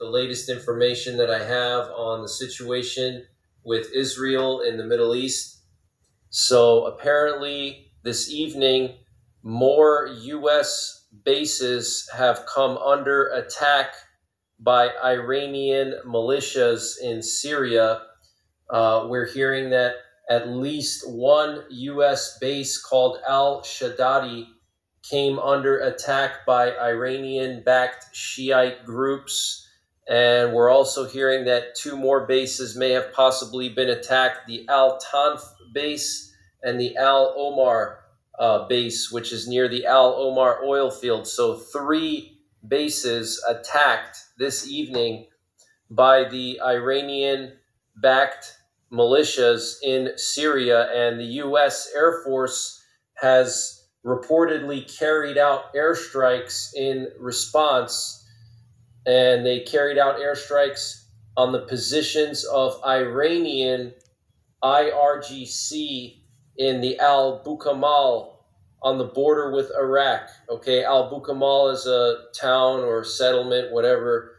the latest information that I have on the situation with Israel in the Middle East. So apparently this evening, more U.S. bases have come under attack by Iranian militias in Syria. We're hearing that at least one U.S. base called Al-Shaddadi came under attack by Iranian-backed Shiite groups. And we're also hearing that two more bases may have possibly been attacked, the Al-Tanf base and the Al-Omar base, which is near the Al-Omar oil field. So 3 bases attacked this evening by the Iranian-backed militias in Syria, and the U.S. Air Force has reportedly carried out airstrikes in response, and they carried out airstrikes on the positions of Iranian IRGC in the Al-Bukamal on the border with Iraq. Okay, Al-Bukamal is a town or settlement, whatever,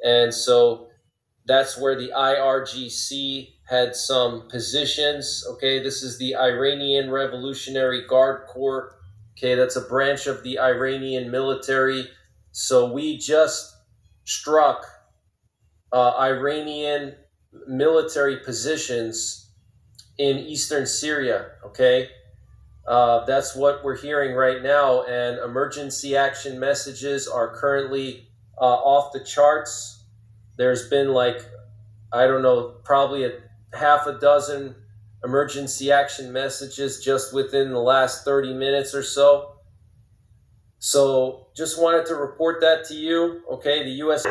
and so that's where the IRGC had some positions. Okay, this is the Iranian Revolutionary Guard Corps. Okay, that's a branch of the Iranian military. So we just struck Iranian military positions in eastern Syria. Okay, that's what we're hearing right now. And emergency action messages are currently off the charts. There's been like, I don't know, probably a half a dozen emergency action messages just within the last 30 minutes or so. So just wanted to report that to you. Okay, the U.S.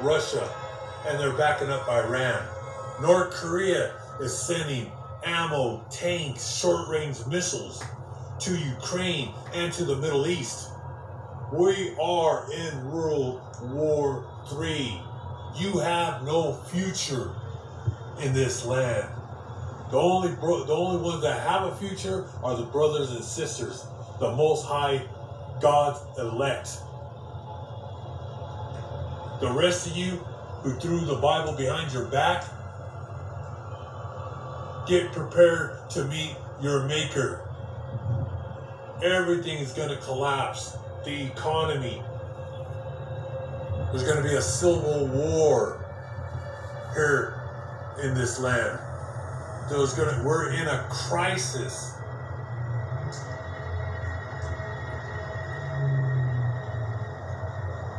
Russia, and they're backing up Iran. North Korea is sending ammo, tanks, short-range missiles to Ukraine and to the Middle East. We are in World War III. You have no future in this land. The only ones that have a future are the brothers and sisters, the Most High God's elect. The rest of you who threw the Bible behind your back, get prepared to meet your Maker. Everything is going to collapse. The economy. There's going to be a civil war here in this land. We're in a crisis.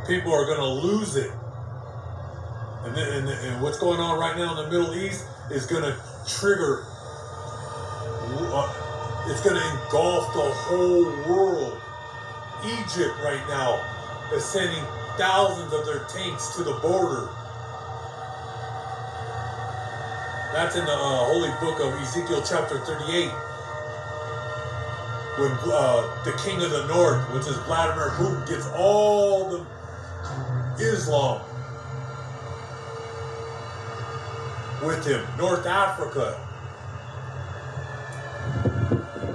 People are going to lose it. And what's going on right now in the Middle East is going to trigger, it's going to engulf the whole world. Egypt right now is sending thousands of their tanks to the border. That's in the holy book of Ezekiel chapter 38. When the king of the north, which is Vladimir Putin, gets all the Islam with him. North Africa,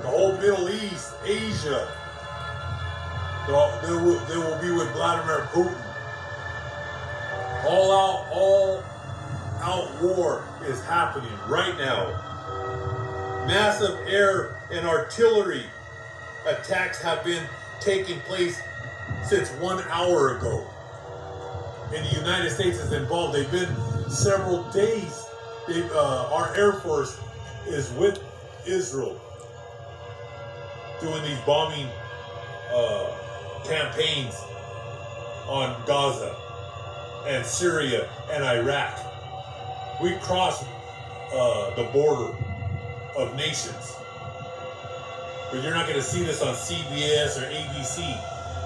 the whole Middle East, Asia, they will be with Vladimir Putin. All out war is happening right now. Massive air and artillery attacks have been taking place since 1 hour ago. And the United States is involved. They've been several days. Our Air Force is with Israel doing these bombing campaigns on Gaza and Syria and Iraq. We crossed the border of nations. But you're not going to see this on CBS or ABC.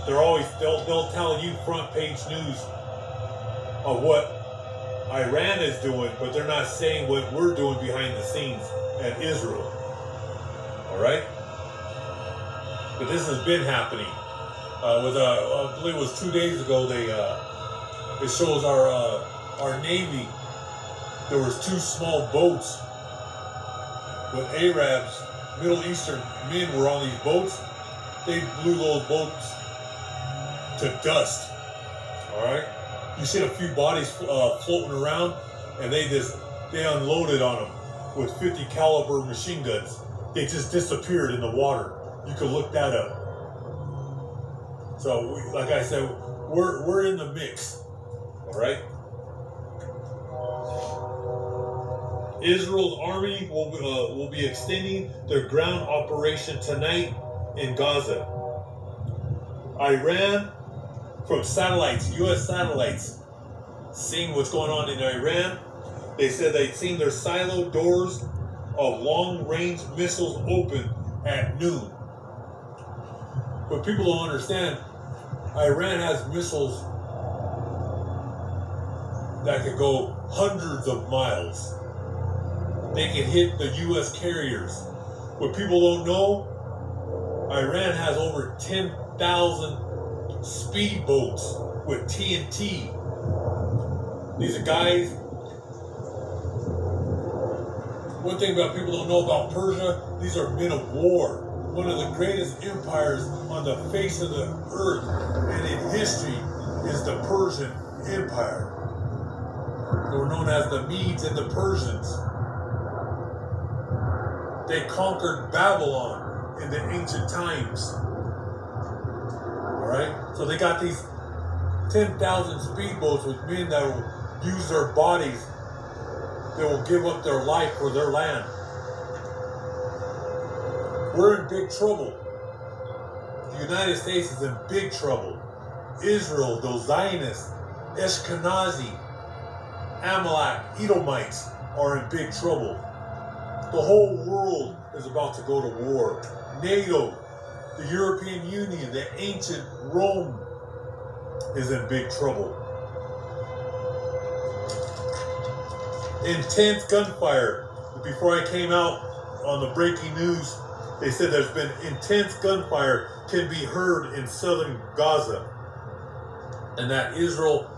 They'll tell you front page news of what Iran is doing, but they're not saying what we're doing behind the scenes at Israel. All right? But this has been happening. I believe it was 2 days ago. It shows our Navy. There was 2 small boats with Arabs, Middle Eastern men were on these boats. They blew those boats to dust. All right. You see a few bodies floating around, and they unloaded on them with 50 caliber machine guns. They just disappeared in the water. You can look that up. So, like I said, we're in the mix. All right. Israel's army will be extending their ground operation tonight in Gaza. Iran, from satellites, U.S. satellites, seeing what's going on in Iran, they said they'd seen their silo doors of long-range missiles open at noon. But people don't understand, Iran has missiles that could go hundreds of miles. They can hit the U.S. carriers. What people don't know, Iran has over 10,000 speedboats with TNT. These are guys. One thing about people don't know about Persia, these are men of war. One of the greatest empires on the face of the earth and in history is the Persian Empire. They were known as the Medes and the Persians. They conquered Babylon in the ancient times. All right? So they got these 10,000 speedboats with men that will use their bodies. They will give up their life for their land. We're in big trouble. The United States is in big trouble. Israel, those Zionists, Ashkenazi, Amalek, Edomites are in big trouble. The whole world is about to go to war. NATO, the European Union, the ancient Rome is in big trouble. Intense gunfire. Before I came out on the breaking news, they said there's been intense gunfire can be heard in southern Gaza. And that Israel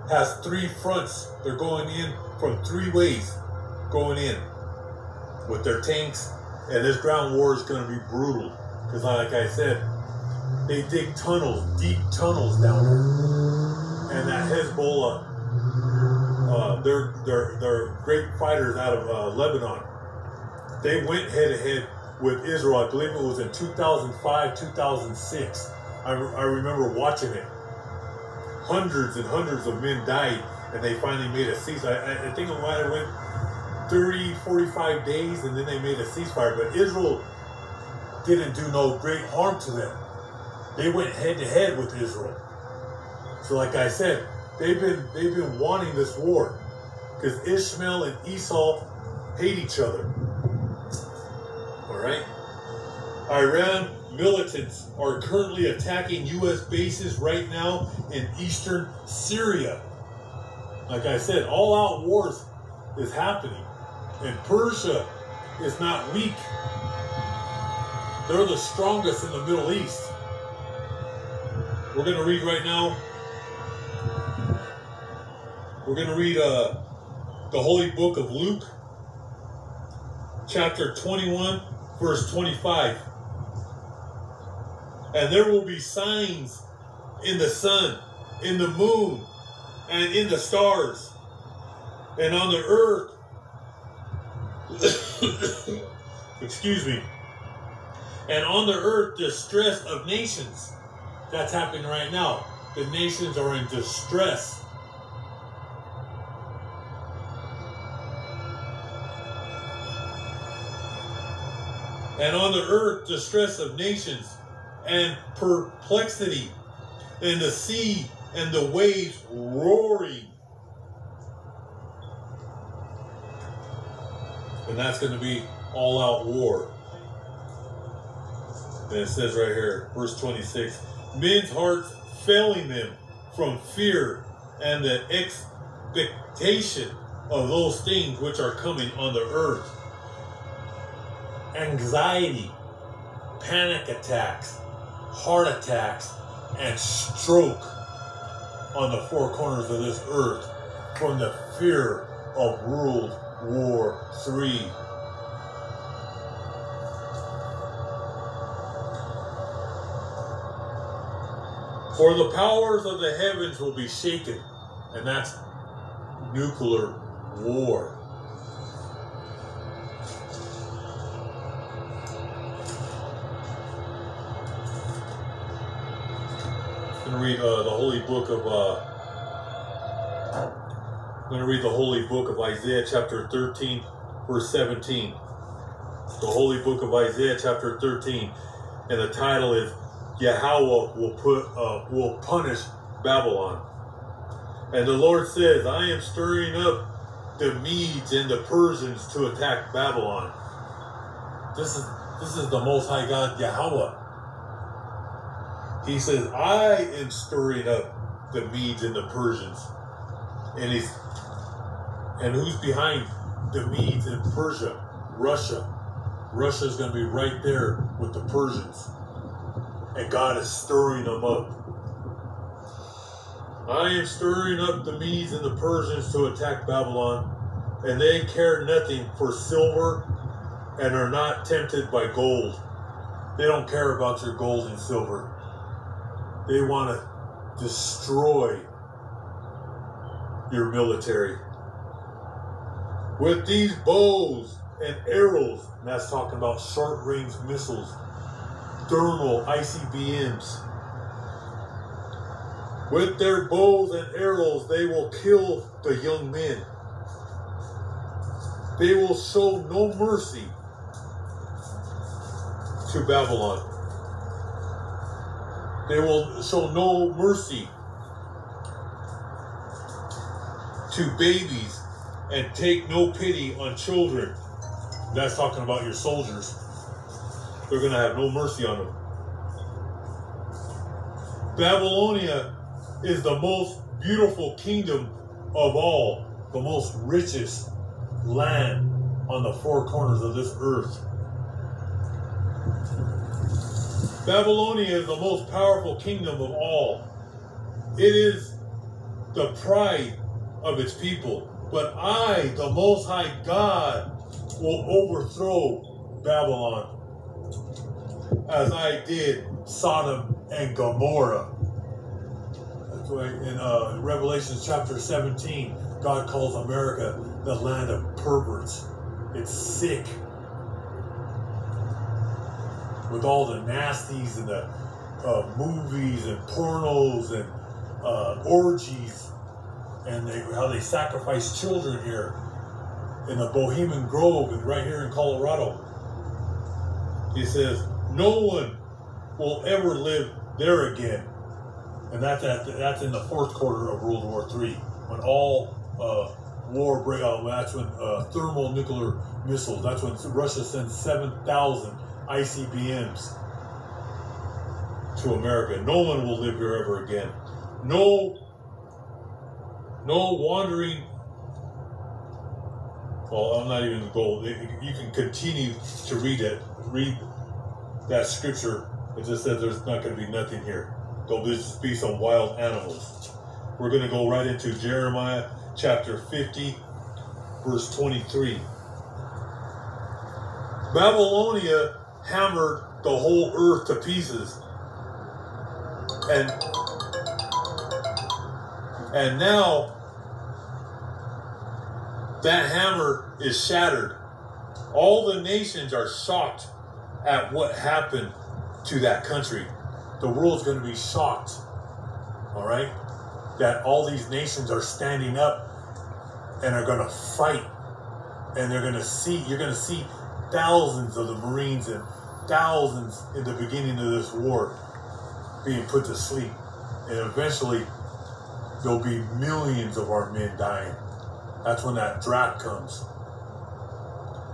has 3 fronts. They're going in from 3 ways going in with their tanks. And this ground war is going to be brutal. Because like I said, they dig tunnels, deep tunnels down there. And that Hezbollah, they're great fighters out of Lebanon. They went head to head with Israel. I believe it was in 2005, 2006. I remember watching it. Hundreds and hundreds of men died, and they finally made a ceasefire. I think it might have went 30, 45 days, and then they made a ceasefire. But Israel didn't do no great harm to them. They went head to head with Israel. So like I said, they've been wanting this war because Ishmael and Esau hate each other. All right. Iran militants are currently attacking U.S. bases right now in eastern Syria. Like I said, all-out wars is happening. And Persia is not weak. They're the strongest in the Middle East. We're going to read right now. We're going to read the Holy Book of Luke, chapter 21, verse 25. And there will be signs in the sun, in the moon, and in the stars, and on the earth. Excuse me. And on the earth, distress of nations. That's happening right now. The nations are in distress. And on the earth, distress of nations and perplexity, and the sea and the waves roaring. And that's going to be all-out war. And it says right here, verse 26, men's hearts failing them from fear and the expectation of those things which are coming on the earth. Anxiety, panic attacks, heart attacks, and stroke on the four corners of this earth from the fear of World War III. For the powers of the heavens will be shaken, and that's nuclear war. I'm going to read the holy book of Isaiah chapter 13, verse 17. The holy book of Isaiah chapter 13, and the title is Yahweh will punish Babylon. And the Lord says, I am stirring up the Medes and the Persians to attack Babylon. This is the Most High God Yahweh. He says, I am stirring up the Medes and the Persians. And who's behind the Medes and Persia? Russia. Russia is going to be right there with the Persians. And God is stirring them up. I am stirring up the Medes and the Persians to attack Babylon, and they care nothing for silver and are not tempted by gold. They don't care about your gold and silver. They want to destroy your military. With these bows and arrows, and that's talking about short-range missiles, thermal ICBMs. With their bows and arrows, they will kill the young men. They will show no mercy to Babylon. They will show no mercy to babies and take no pity on children. That's talking about your soldiers. They're going to have no mercy on them. Babylonia is the most beautiful kingdom of all, the most richest land on the four corners of this earth. Babylonia is the most powerful kingdom of all. It is the pride of its people. But I, the Most High God, will overthrow Babylon as I did Sodom and Gomorrah. That's why in Revelation chapter 17, God calls America the land of perverts. It's sick. With all the nasties and the movies and pornos and orgies, and how they sacrifice children here in the Bohemian Grove and right here in Colorado. He says, no one will ever live there again. And that's in the fourth quarter of World War III, when all war break out. That's when thermal nuclear missiles, that's when Russia sends 7,000 ICBMs to America. No one will live here ever again. No wandering. Well, I'm not even going to go. You can continue to read it. Read that scripture. It just says there's not going to be nothing here. There'll just be some wild animals. We're going to go right into Jeremiah chapter 50, verse 23. Babylonia hammered the whole earth to pieces. And now that hammer is shattered. All the nations are shocked at what happened to that country. The world's going to be shocked, all right, that all these nations are standing up and are going to fight. And you're going to see thousands of the Marines and thousands in the beginning of this war being put to sleep. And eventually, there'll be millions of our men dying. That's when that drought comes.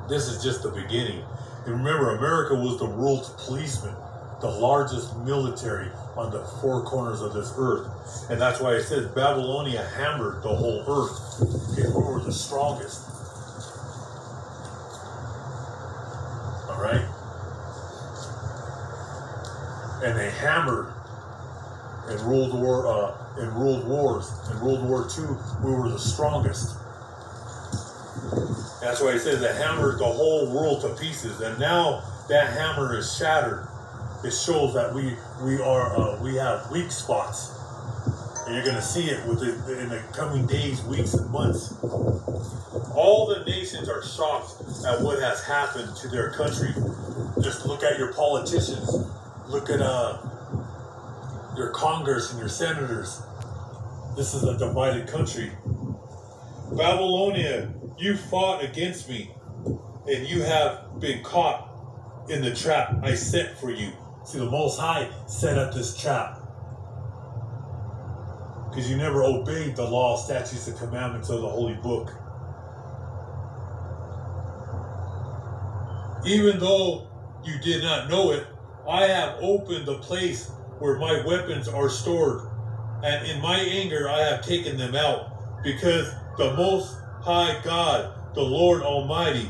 This is just the beginning. And remember, America was the world's policeman, the largest military on the four corners of this earth. And that's why it says Babylonia hammered the whole earth. Okay, we were the strongest. All right? and they hammered and ruled wars. In World War II, we were the strongest. That's why he says that hammered the whole world to pieces, and now that hammer is shattered. It shows that we have weak spots, and you're going to see it in the coming days, weeks, and months. All the nations are shocked at what has happened to their country. Just look at your politicians. Look at your Congress and your senators. This is a divided country. Babylonia, you fought against me, and you have been caught in the trap I set for you. See, the Most High set up this trap because you never obeyed the law, statutes, and commandments of the Holy Book. Even though you did not know it, I have opened the place where my weapons are stored, and in my anger I have taken them out, because the Most High God, the Lord Almighty,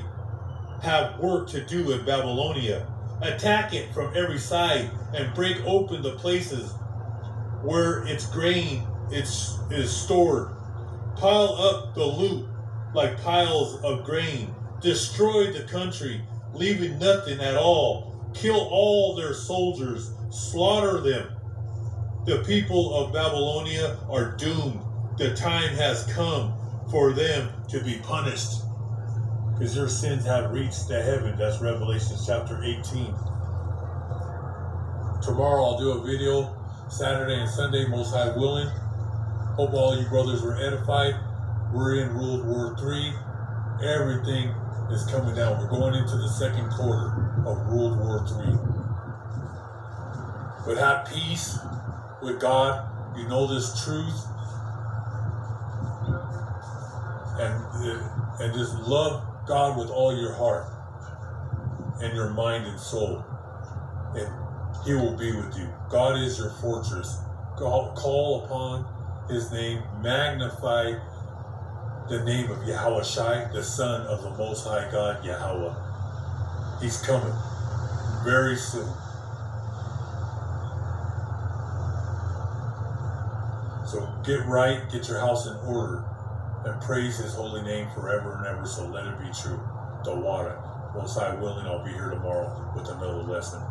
have work to do in Babylonia. Attack it from every side and break open the places where its grain is stored. Pile up the loot like piles of grain. Destroy the country, leaving nothing at all. Kill all their soldiers. Slaughter them. The people of Babylonia are doomed. The time has come for them to be punished, because your sins have reached the heaven. That's Revelation chapter 18. Tomorrow I'll do a video, Saturday and Sunday, Most High willing. Hope all you brothers were edified. We're in World War III. Everything is coming down. We're going into the second quarter of World War III. But have peace with God. You know this truth. And just love God with all your heart and your mind and soul, and He will be with you. God is your fortress. Call upon His name. Magnify the name of Yahushai, the Son of the Most High God, Yahweh. He's coming very soon. So get right, get your house in order, and praise His holy name forever and ever, so let it be true. The water. Most High willing, I'll be here tomorrow with another lesson.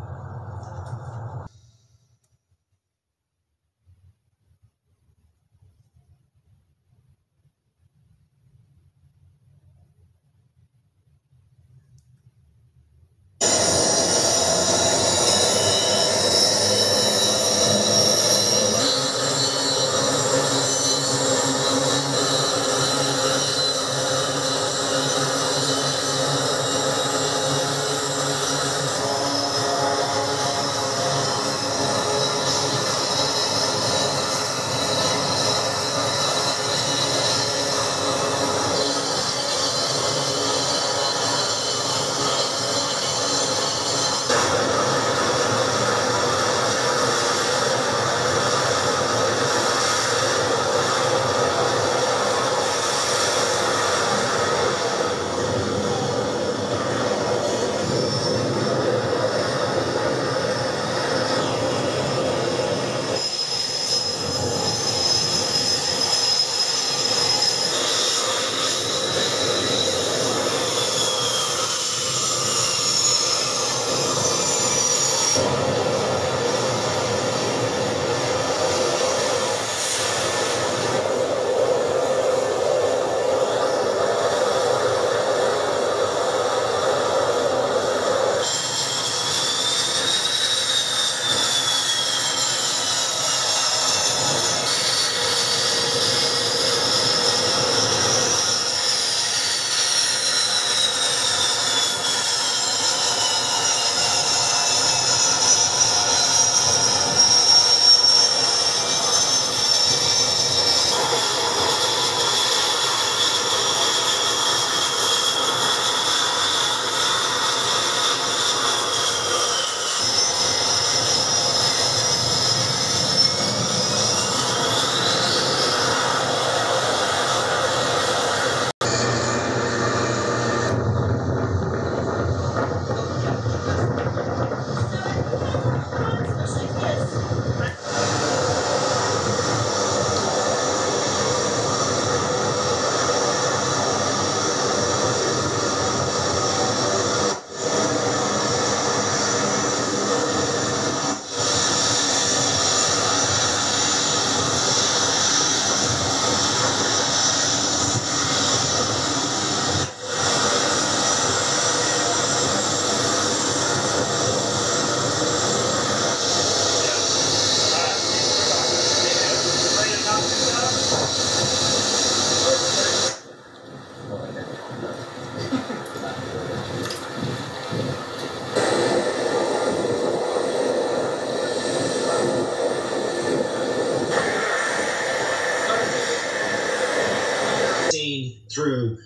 Through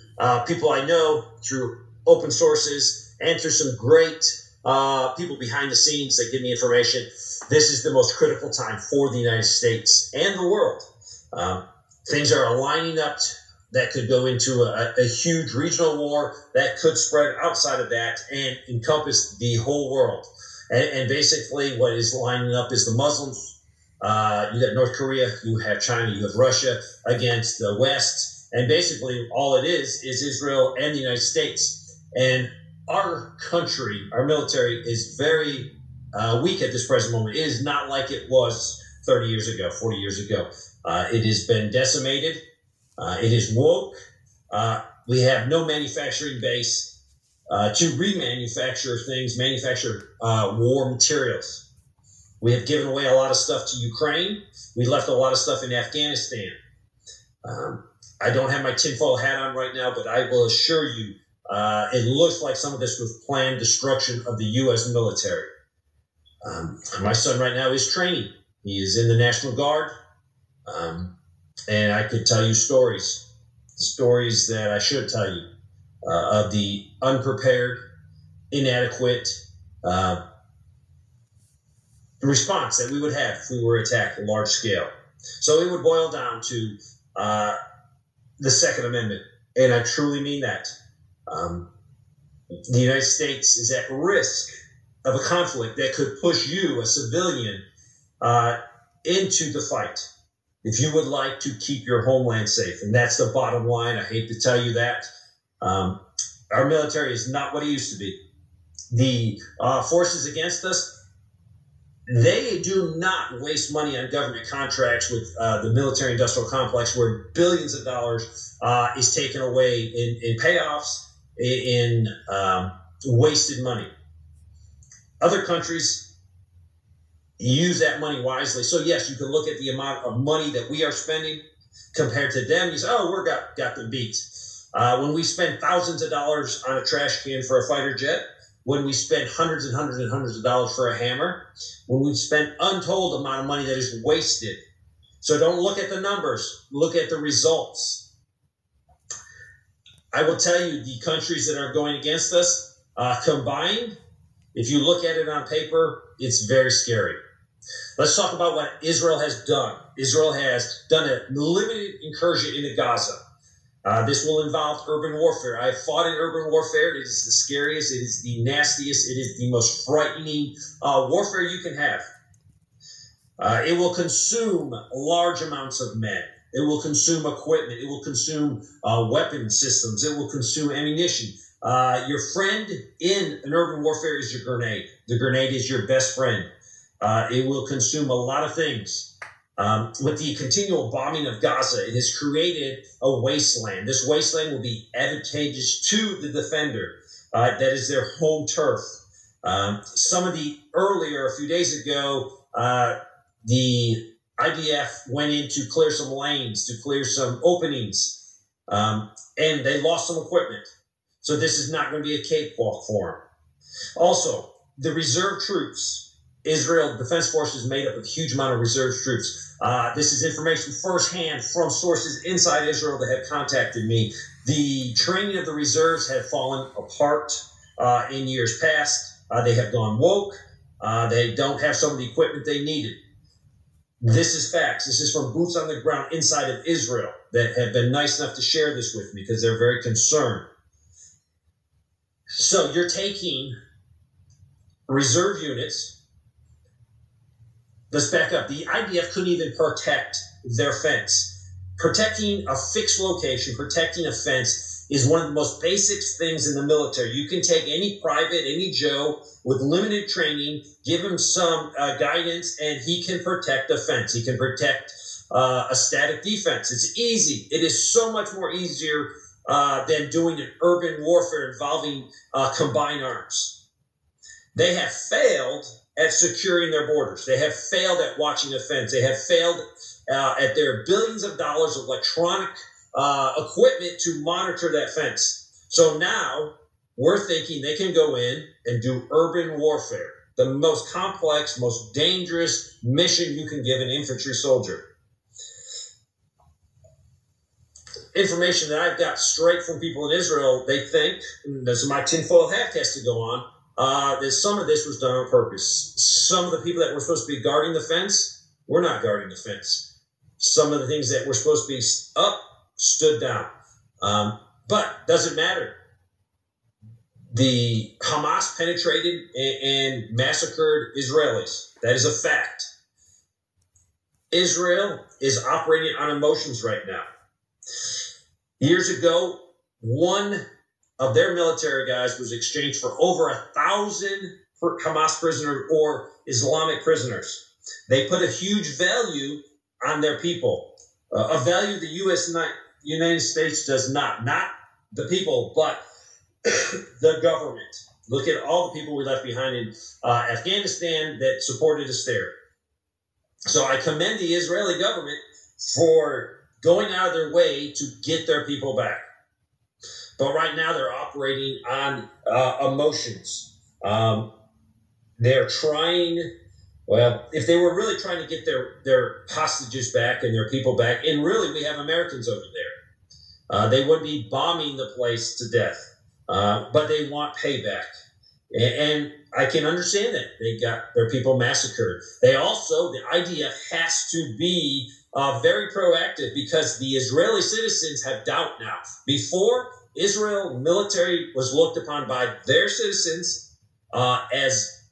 people I know, through open sources, and through some great people behind the scenes that give me information. This is the most critical time for the United States and the world. Things are aligning up that could go into a huge regional war that could spread outside of that and encompass the whole world. And basically what is lining up is the Muslims. You got North Korea, you have China, you have Russia against the West. And basically all it is Israel and the United States. And our country, our military is very weak at this present moment. It is not like it was 30 years ago, 40 years ago. It has been decimated. It is woke. We have no manufacturing base to remanufacture things, manufacture war materials. We have given away a lot of stuff to Ukraine. We left a lot of stuff in Afghanistan. I don't have my tinfoil hat on right now, but I will assure you, it looks like some of this was planned destruction of the U.S. military. My son right now is training. He is in the National Guard. And I could tell you stories that I should tell you, of the unprepared, inadequate response that we would have if we were attacked at large scale. So it would boil down to the Second Amendment, and I truly mean that. The United States is at risk of a conflict that could push you, a civilian, into the fight if you would like to keep your homeland safe. And that's the bottom line. I hate to tell you that. Our military is not what it used to be. The forces against us, they do not waste money on government contracts with the military-industrial complex where billions of dollars is taken away in payoffs, in wasted money. Other countries use that money wisely. So, yes, you can look at the amount of money that we are spending compared to them. You say, oh, we're got them beat. When we spend thousands of dollars on a trash can for a fighter jet, when we spend hundreds and hundreds and hundreds of dollars for a hammer, when we spend untold amount of money that is wasted. So don't look at the numbers, look at the results. I will tell you, the countries that are going against us combined, if you look at it on paper, it's very scary. Let's talk about what Israel has done. Israel has done a limited incursion into Gaza. This will involve urban warfare. I have fought in urban warfare. It is the scariest. It is the nastiest. It is the most frightening warfare you can have. It will consume large amounts of men. It will consume equipment. It will consume weapon systems. It will consume ammunition. Your friend in an urban warfare is your grenade. The grenade is your best friend. It will consume a lot of things. With the continual bombing of Gaza, it has created a wasteland. This wasteland will be advantageous to the defender. That is their home turf. Some of the earlier, a few days ago, the IDF went in to clear some lanes, to clear some openings, and they lost some equipment. So this is not going to be a cakewalk for them. Also, the reserve troops. Israel Defense Forces is made up of a huge amount of reserve troops. This is information firsthand from sources inside Israel that have contacted me. The training of the reserves had fallen apart in years past. They have gone woke. They don't have some of the equipment they needed. This is facts. This is from boots on the ground inside of Israel that have been nice enough to share this with me because they're very concerned. So you're taking reserve units let's back up. The IDF couldn't even protect their fence. Protecting a fixed location, protecting a fence is one of the most basic things in the military. You can take any private, any Joe with limited training, give him some guidance, and he can protect a fence. He can protect a static defense. It's easy. It is so much more easier than doing an urban warfare involving combined arms. They have failed at securing their borders. They have failed at watching a fence. They have failed at their billions of dollars of electronic equipment to monitor that fence. So now we're thinking they can go in and do urban warfare, the most complex, most dangerous mission you can give an infantry soldier. Information that I've got straight from people in Israel, they think, this is my tinfoil hat has to go on, that some of this was done on purpose. Some of the people that were supposed to be guarding the fence were not guarding the fence. Some of the things that were supposed to be up stood down. But doesn't matter. The Hamas penetrated and massacred Israelis. That is a fact. Israel is operating on emotions right now. Years ago, one of their military guys was exchanged for over 1,000 Hamas prisoners or Islamic prisoners. They put a huge value on their people, a value the United States does not. Not the people, but the government. Look at all the people we left behind in Afghanistan that supported us there. So I commend the Israeli government for going out of their way to get their people back. But right now they're operating on emotions. They're trying, well, if they were really trying to get their hostages back and their people back, and really we have Americans over there, they wouldn't be bombing the place to death. But they want payback. And I can understand that. They got their people massacred. They also, the IDF has to be very proactive because the Israeli citizens have doubt now. Before, Israel military was looked upon by their citizens as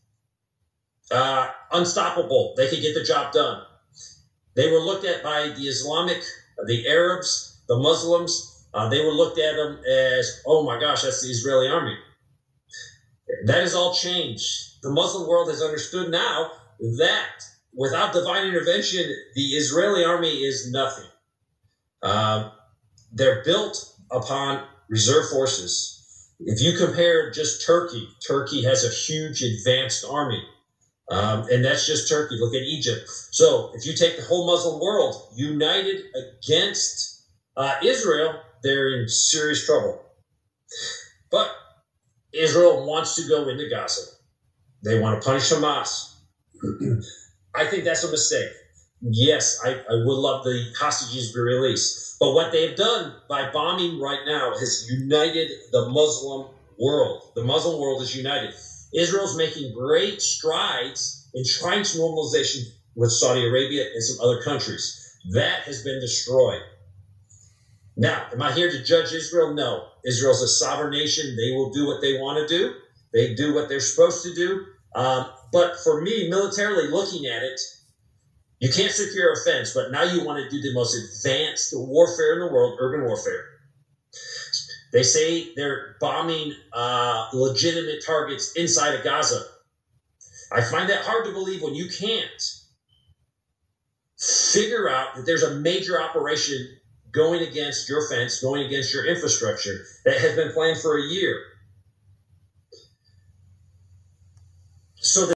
unstoppable. They could get the job done. They were looked at by the Islamic, the Arabs, the Muslims. They were looked at them as, oh my gosh, that's the Israeli army. That has all changed. The Muslim world has understood now that without divine intervention, the Israeli army is nothing. They're built upon reserve forces. If you compare just Turkey, Turkey has a huge advanced army. And that's just Turkey. Look at Egypt. So if you take the whole Muslim world united against Israel, they're in serious trouble. But Israel wants to go into Gaza. They want to punish Hamas. I think that's a mistake. Yes, I would love the hostages to be released. But what they've done by bombing right now has united the Muslim world. The Muslim world is united. Israel's making great strides in trying to normalization with Saudi Arabia and some other countries. That has been destroyed. Now, am I here to judge Israel? No. Israel's a sovereign nation. They will do what they want to do. They do what they're supposed to do. But for me, militarily looking at it, you can't secure a fence, but now you want to do the most advanced warfare in the world, urban warfare. They say they're bombing legitimate targets inside of Gaza. I find that hard to believe when you can't figure out that there's a major operation going against your fence, going against your infrastructure that has been planned for a year. So